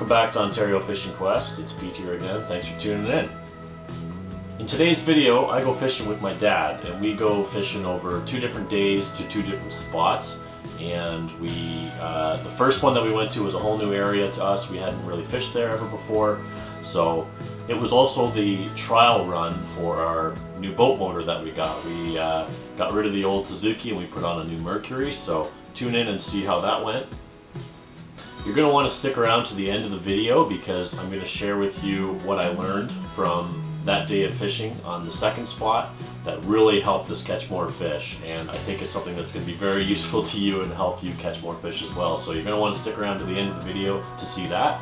Welcome back to Ontario Fishing Quest. It's Pete here again. Thanks for tuning in. In today's video, I go fishing with my dad, and we go fishing over 2 different days to 2 different spots. And the first one that we went to was a whole new area to us. We hadn't really fished there ever before. So it was also the trial run for our new boat motor that we got. We got rid of the old Suzuki and we put on a new Mercury. So tune in and see how that went. You're going to want to stick around to the end of the video because I'm going to share with you what I learned from that day of fishing on the second spot that really helped us catch more fish, and I think it's something that's going to be very useful to you and help you catch more fish as well. So you're going to want to stick around to the end of the video to see that.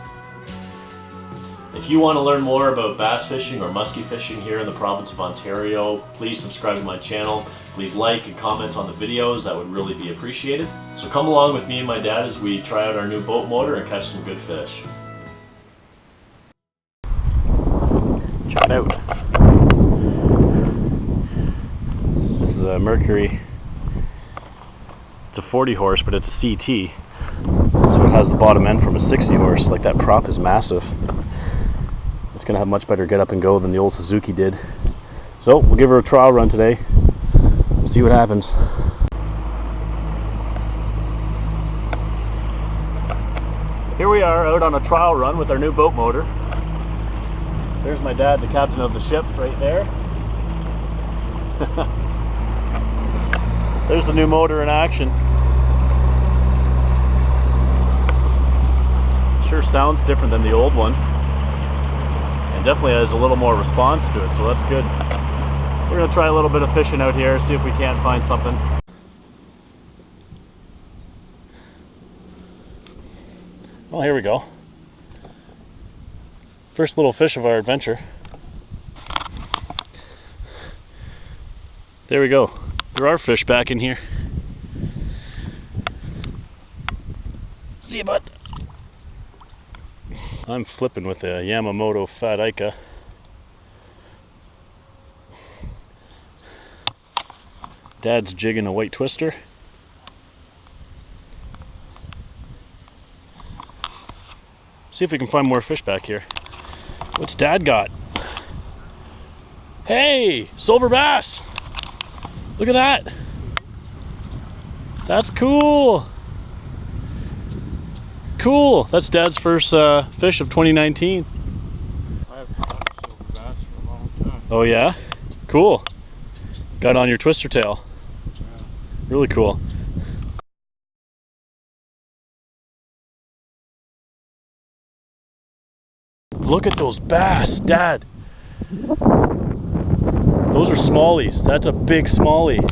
If you want to learn more about bass fishing or muskie fishing here in the province of Ontario, please subscribe to my channel. Please like and comment on the videos, that would really be appreciated. So come along with me and my dad as we try out our new boat motor and catch some good fish. Check it out. This is a Mercury. It's a 40 horse, but it's a CT. So it has the bottom end from a 60 horse. Like, that prop is massive. It's gonna have much better get up and go than the old Suzuki did. So we'll give her a trial run today. See what happens. Here we are out on a trial run with our new boat motor. There's my dad, the captain of the ship, right there. There's the new motor in action. Sure sounds different than the old one. And definitely has a little more response to it, so that's good. We're going to try a little bit of fishing out here, see if we can't find something. Well, here we go. First little fish of our adventure. There we go. There are fish back in here. See you, bud. I'm flipping with a Yamamoto Fat Ica. Dad's jigging a white twister. See if we can find more fish back here. What's Dad got? Hey, silver bass! Look at that! That's cool! Cool! That's Dad's first fish of 2019. I have caught silver bass for a long time. Oh yeah? Cool. Got on your twister tail. Yeah. Really cool. Look at those bass, Dad. Those are smallies. That's a big smallie.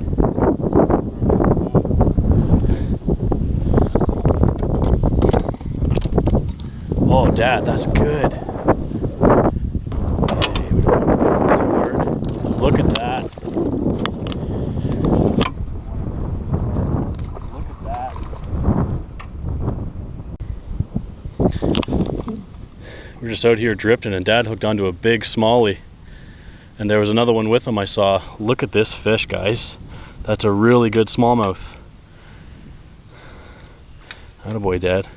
Oh, Dad, that's good. Okay, we don't want to go too hard. Look at that. Look at that. We're just out here drifting, and Dad hooked onto a big smallie. And there was another one with him I saw. Look at this fish, guys. That's a really good smallmouth. Attaboy, Dad.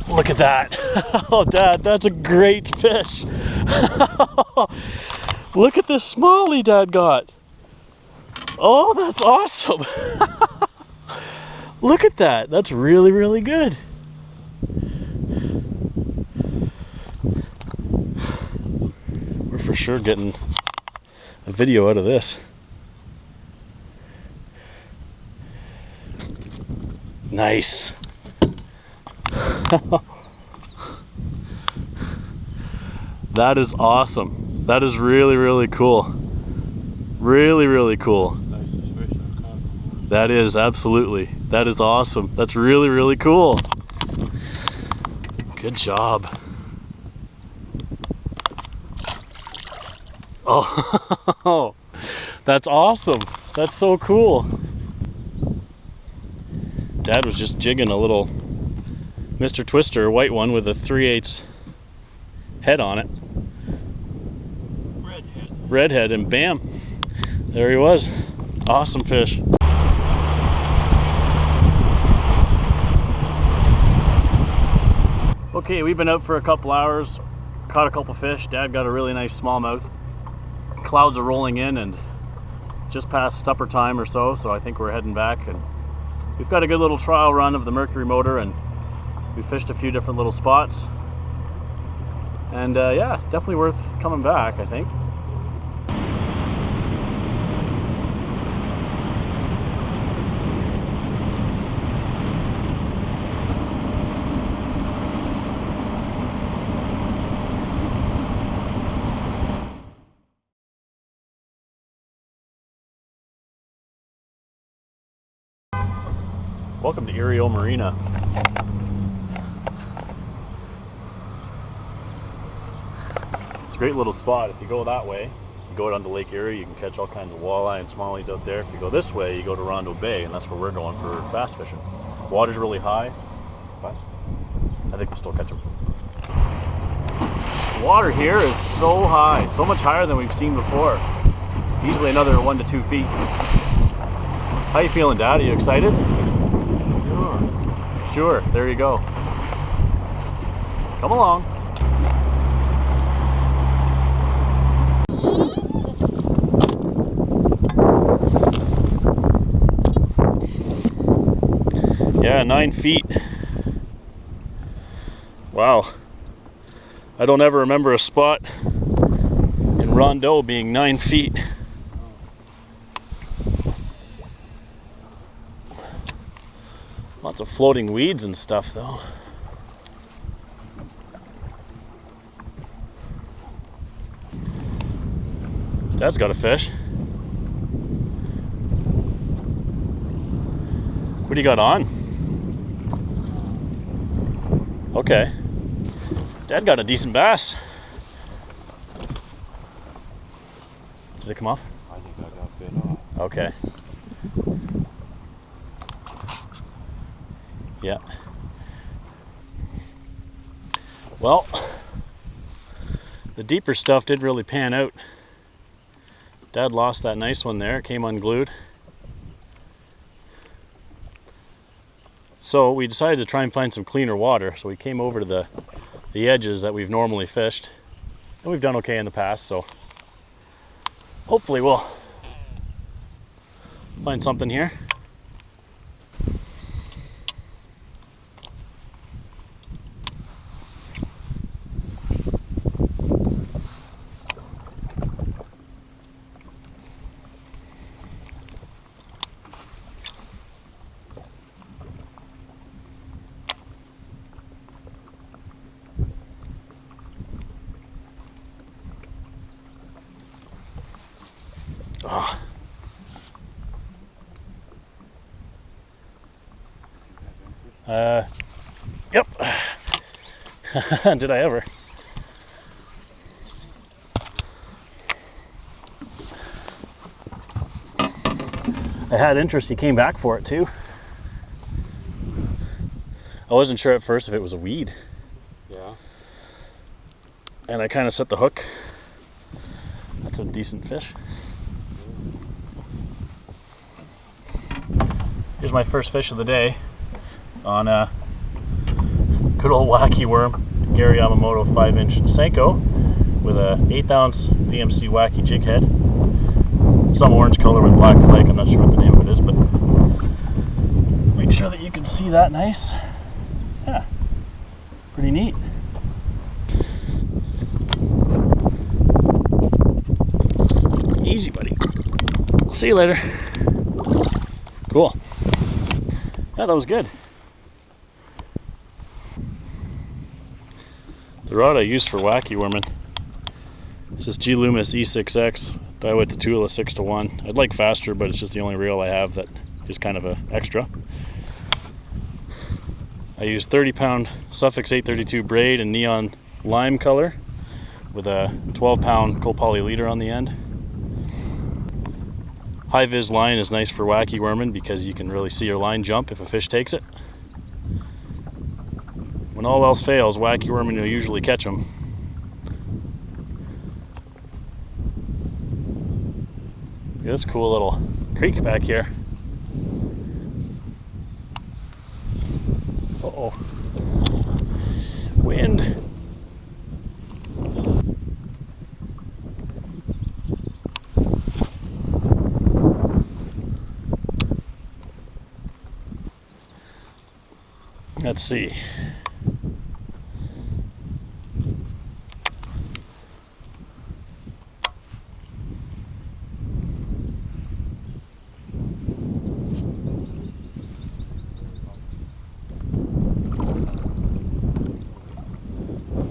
Look at that. Oh, Dad, that's a great fish. Look at this smallie Dad got. Oh, that's awesome. Look at that. That's really, really good. We're for sure getting a video out of this. Nice. That is awesome. That is really, really cool. Really, really cool. Nicest fish I've caught. That is, absolutely. That is awesome. That's really, really cool. Good job. Oh, that's awesome. That's so cool. Dad was just jigging a little Mr. Twister, a white one with a 3/8 head on it. Red head. redhead, and bam, there he was. Awesome fish. Okay, we've been out for a couple hours, caught a couple fish. Dad got a really nice smallmouth. Clouds are rolling in and just past supper time or so, so I think we're heading back. And we've got a good little trial run of the Mercury motor, and we fished a few different little spots. And yeah, definitely worth coming back, I think. Welcome to Erie Marina. It's a great little spot. If you go that way, you go down to Lake Erie, you can catch all kinds of walleye and smallies out there. If you go this way, you go to Rondo Bay, and that's where we're going for bass fishing. Water's really high, but I think we'll still catch them. The water here is so high, so much higher than we've seen before. Easily another 1 to 2 feet. How you feeling, Dad? Are you excited? Sure, there you go. Come along. Yeah, 9 feet. Wow. I don't ever remember a spot in Rondeau being 9 feet. Lots of floating weeds and stuff though. Dad's got a fish. What do you got on? Okay. Dad got a decent bass. Did it come off? I think I got bit off. Okay. Yeah. Well, the deeper stuff did really pan out. Dad lost that nice one there, came unglued. So we decided to try and find some cleaner water. So we came over to the edges that we've normally fished. And we've done okay in the past, so hopefully we'll find something here. Oh. Yep. Did I ever? I had interest, he came back for it too. I wasn't sure at first if it was a weed. Yeah. And I kind of set the hook. That's a decent fish. Here's my first fish of the day on a good old wacky worm, Gary Yamamoto 5-inch Senko with a 1/8 ounce VMC wacky jig head. Some orange color with black flake, I'm not sure what the name of it is, but make sure that you can see that nice. Yeah, pretty neat. Easy, buddy. See you later. Cool. Yeah, that was good. The rod I used for wacky worming, this is G Loomis E6X, Daiwa Tatula 6-1. I'd like faster, but it's just the only reel I have that is kind of an extra. I used 30-pound Suffix 832 braid in neon lime color with a 12-pound copoly leader on the end. High vis line is nice for wacky worming because you can really see your line jump if a fish takes it. When all else fails, wacky worming will usually catch them. at this cool little creek back here. Uh-oh. Wind. Let's see.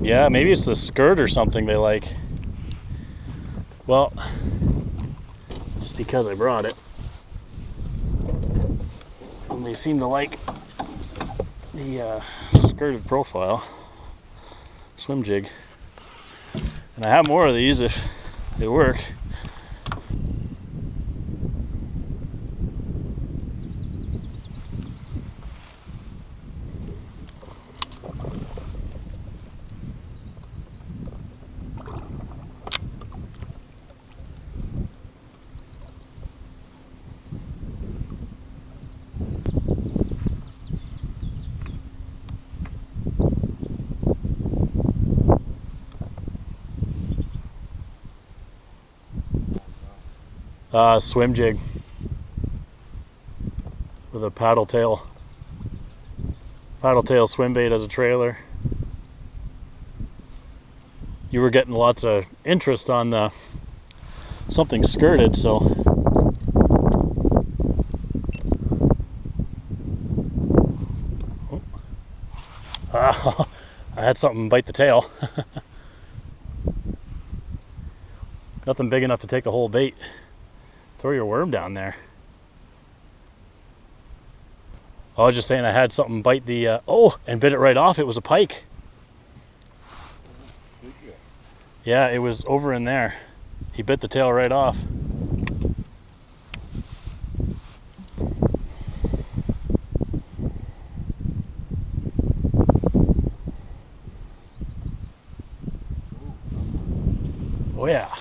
Yeah, maybe it's the skirt or something they like. Well, just because I brought it. And they seem to like the skirted profile swim jig. And I have more of these if they work. Swim jig with a paddle tail swim bait as a trailer. You were getting lots of interest on the something skirted, so I had something bite the tail. Nothing big enough to take the whole bait. Throw your worm down there. I was just saying I had something bite the, and bit it right off. It was a pike. Yeah, it was over in there. He bit the tail right off. Oh yeah.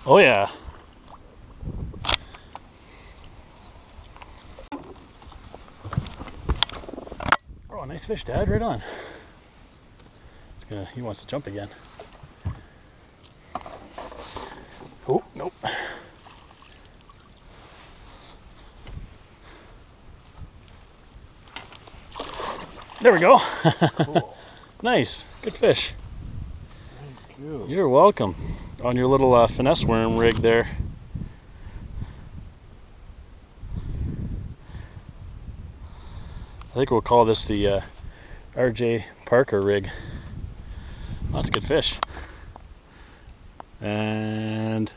Oh yeah. Oh, nice fish, Dad. Right on. He wants to jump again. Oh, nope. There we go. Cool. Nice. Good fish. Thank you. You're welcome. On your little finesse worm rig there. I think we'll call this the RJ Parker rig. That's a good fish. And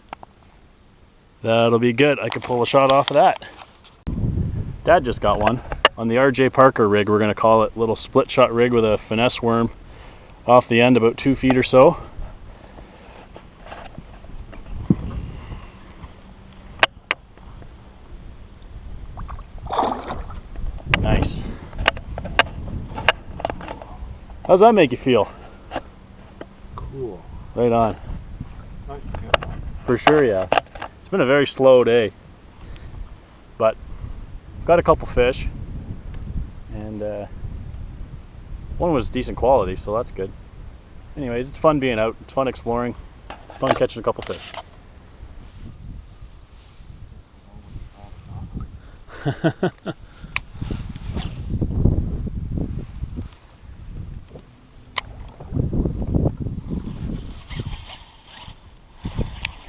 that'll be good. I can pull a shot off of that. Dad just got one on the RJ Parker rig. We're going to call it little split shot rig with a finesse worm off the end about 2 feet or so. Nice. How's that make you feel? Cool. Right on. Nice. For sure, yeah. It's been a very slow day, but got a couple fish, and one was decent quality, so that's good. Anyways, it's fun being out. It's fun exploring. It's fun catching a couple fish.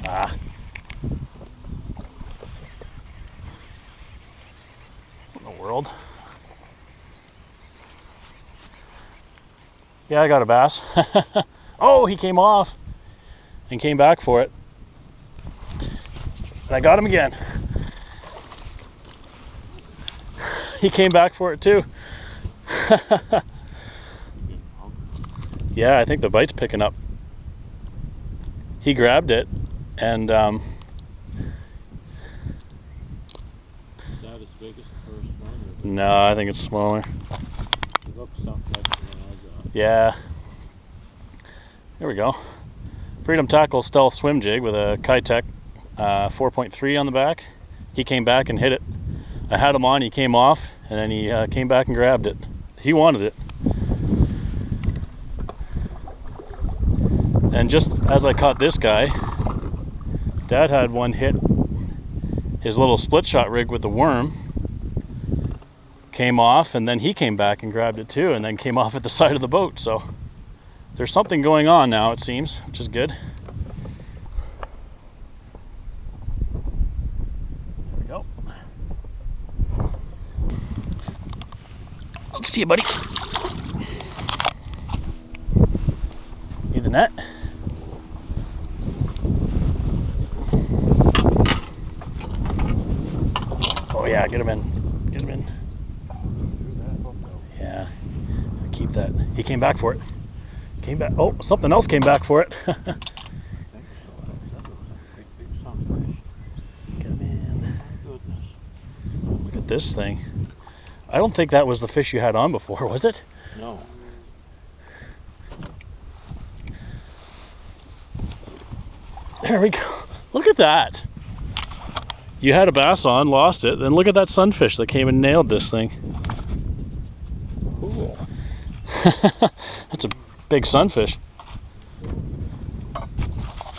Ah. What in the world? Yeah, I got a bass. Oh, he came off and came back for it. And I got him again. He came back for it too. Yeah, I think the bite's picking up. He grabbed it and Is that as big as the first one? Or no, I think it's smaller. it looks something like the one I got. Yeah. There we go. Freedom Tackle Stealth Swim Jig with a Kitech 4.3 on the back. He came back and hit it. I had him on, he came off, and then he came back and grabbed it. He wanted it. And just as I caught this guy, Dad had one hit his little split shot rig with the worm, came off, and then he came back and grabbed it too, and then came off at the side of the boat. So there's something going on now, it seems, which is good. There we go. Let's see you, buddy. Need the net? Oh yeah, get him in. Get him in. Yeah, keep that. He came back for it. Came back. Oh, something else came back for it. Get him in. Look at this thing. I don't think that was the fish you had on before, was it? No. There we go. Look at that. You had a bass on, lost it, then look at that sunfish that came and nailed this thing. Cool. That's a big sunfish.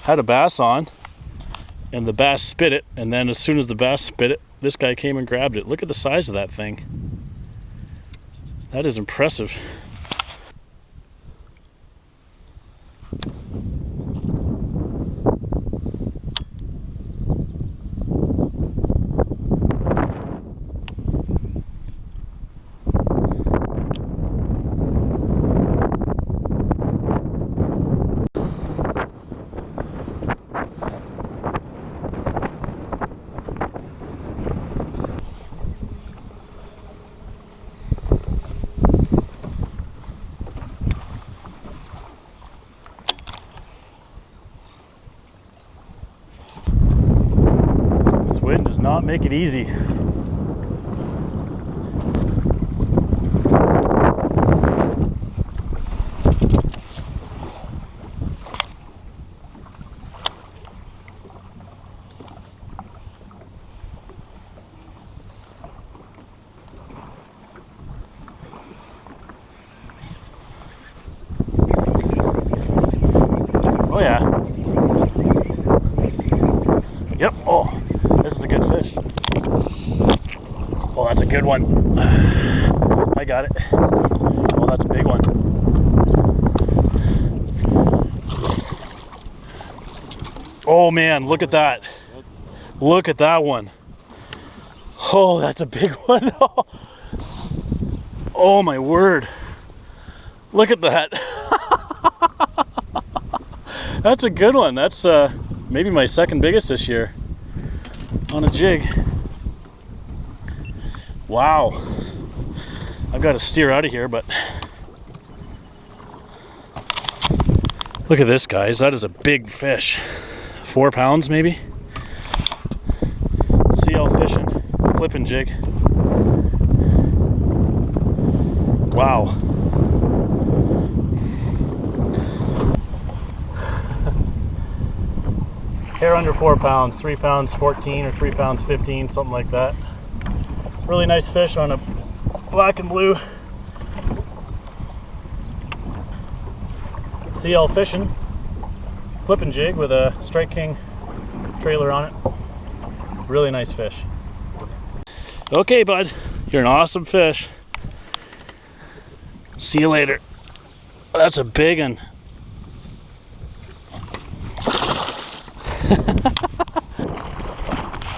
Had a bass on, and the bass spit it, and then as soon as the bass spit it, this guy came and grabbed it. Look at the size of that thing. That is impressive. Wind does not make it easy. Oh yeah. Yep. Oh. This is a good fish. Oh, that's a good one. I got it. Oh, that's a big one. Oh man, look at that. Look at that one. Oh, that's a big one. Oh my word. Look at that. That's a good one. That's maybe my second biggest this year on a jig. Wow. I've got to steer out of here, but look at this, guys. That is a big fish. 4 pounds maybe. CL fishing, flipping jig. Wow. Hair under 4 pounds, 3 pounds 14 or 3 pounds 15, something like that. Really nice fish on a black and blue CL fishing, flipping jig with a Strike King trailer on it. Really nice fish. Okay, bud, you're an awesome fish. See you later. That's a big one.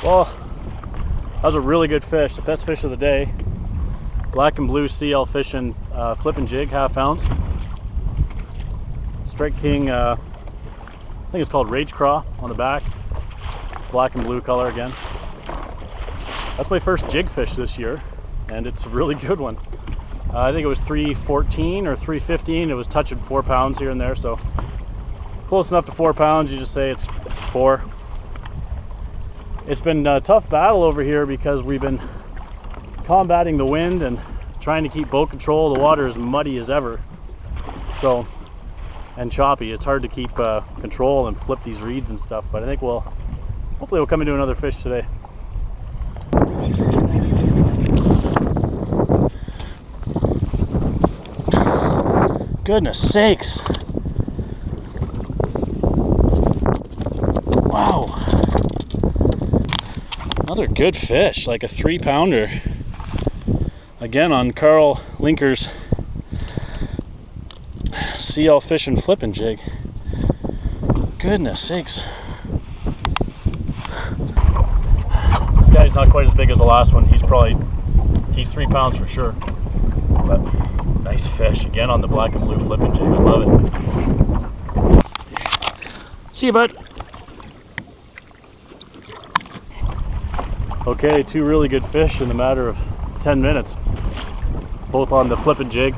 Well, that was a really good fish, the best fish of the day. Black and blue CL fishing, flipping jig, 1/2 ounce. Strike King, I think it's called Rage Craw on the back. Black and blue color again. That's my first jig fish this year, and it's a really good one. I think it was 314 or 315. It was touching 4 pounds here and there, so close enough to 4 pounds. You just say it's 4. It's been a tough battle over here because we've been combating the wind and trying to keep boat control. The water is muddy as ever, so, and choppy. It's hard to keep control and flip these reeds and stuff, but I think we'll hopefully we'll come into another fish today. Goodness sakes. Wow. Another good fish, like a 3-pounder. Again on Carl Linker's CL fishing flipping jig. Goodness sakes. This guy's not quite as big as the last one. He's 3 pounds for sure. But nice fish again on the black and blue flipping jig. I love it. See you, bud. Okay, 2 really good fish in a matter of 10 minutes. Both on the flipping jig.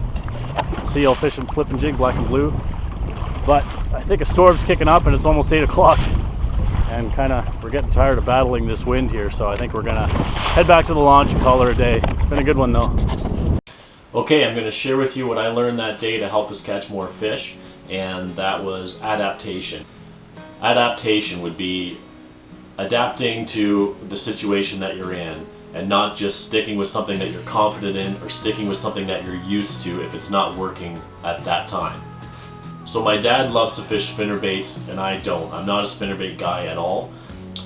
CL fishing flipping jig, black and blue. But I think a storm's kicking up and it's almost 8 o'clock. And we're getting tired of battling this wind here, so I think we're gonna head back to the launch and call her a day. It's been a good one though. Okay, I'm going to share with you what I learned that day to help us catch more fish, and that was adaptation. Adaptation would be adapting to the situation that you're in and not just sticking with something that you're confident in or sticking with something that you're used to if it's not working at that time. So my dad loves to fish spinnerbaits and I don't. I'm not a spinnerbait guy at all.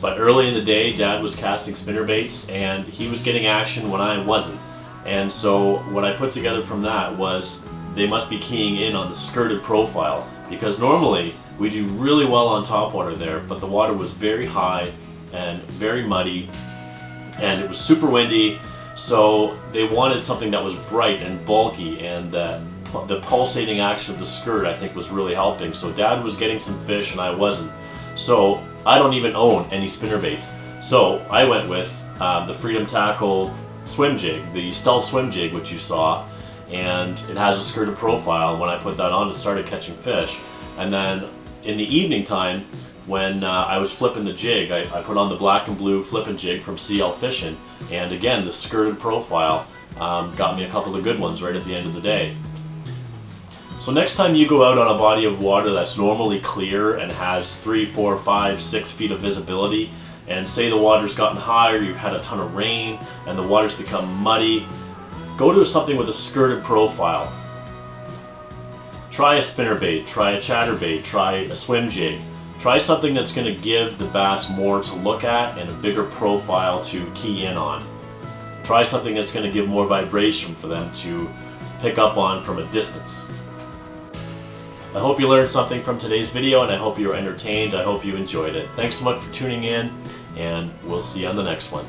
But early in the day, Dad was casting spinnerbaits and he was getting action when I wasn't. And so what I put together from that was they must be keying in on the skirted profile, because normally we do really well on topwater there, but the water was very high and very muddy and it was super windy, so they wanted something that was bright and bulky, and the pulsating action of the skirt I think was really helping. So Dad was getting some fish and I wasn't. So I don't even own any spinnerbaits. So I went with the Freedom Tackle swim jig, the Stealth swim jig, which you saw, and it has a skirted profile. When I put that on, it started catching fish. And then in the evening time, when I was flipping the jig, I put on the black and blue flipping jig from CL Fishing, and again the skirted profile got me a couple of good ones right at the end of the day. So next time you go out on a body of water that's normally clear and has 3, 4, 5, 6 feet of visibility, and say the water's gotten higher, you've had a ton of rain, and the water's become muddy, go to something with a skirted profile. Try a spinnerbait, try a chatterbait, try a swim jig. Try something that's going to give the bass more to look at and a bigger profile to key in on. Try something that's going to give more vibration for them to pick up on from a distance. I hope you learned something from today's video, and I hope you were entertained. I hope you enjoyed it. Thanks so much for tuning in, and we'll see you on the next one.